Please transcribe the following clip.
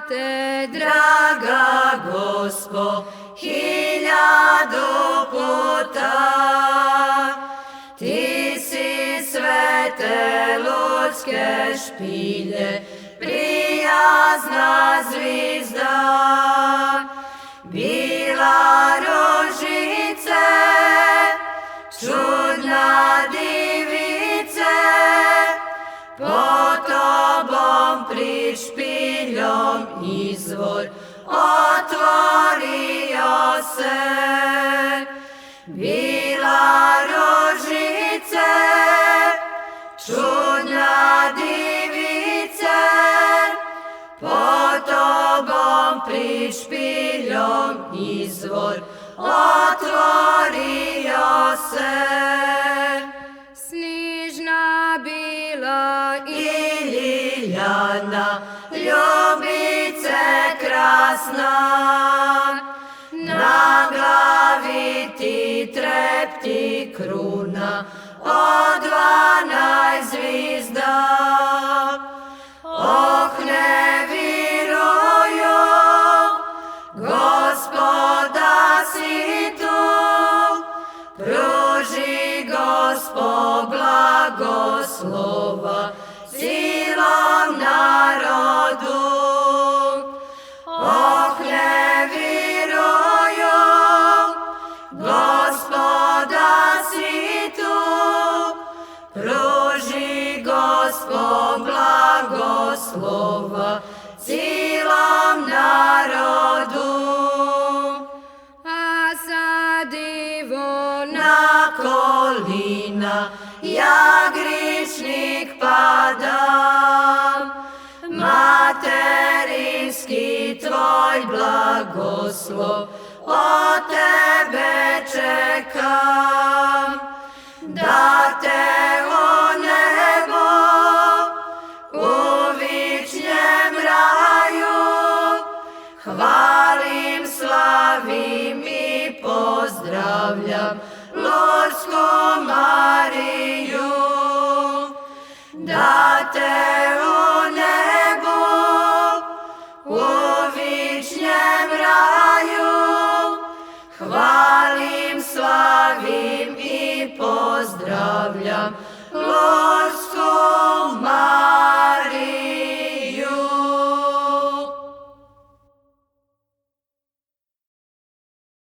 te, draga Gospo, 1000 puta. Ti si svete ljudske špilje, prijazna zvizda, bila rožice, čudna divice, po tobom prid špiljom izvor otvorio se. Bila rožice, čudna divice, po tobom prid špiljom izvor otvorio se. Snižna bila i Ljiljana, ljubice krasna, na glavi ti trepti kruna od 12 zvizda. Oh, ne viruju, Gospoda si tu, pruži Gospo blagoslova cilom narodu. Oh, ne viruju, Gospoda si tu, pruži Gospo blagoslova cilom narodu. A za divo na kolina ja grišnik padam, materinski tvoj blagoslov od tebe čekam, da te u nebo u vičnjem raju hvalim, slavim i pozdravljam Lurdsku Mariju. Da te u nebu u vičnjem raju hvalim, slavim i pozdravljam Lurdsku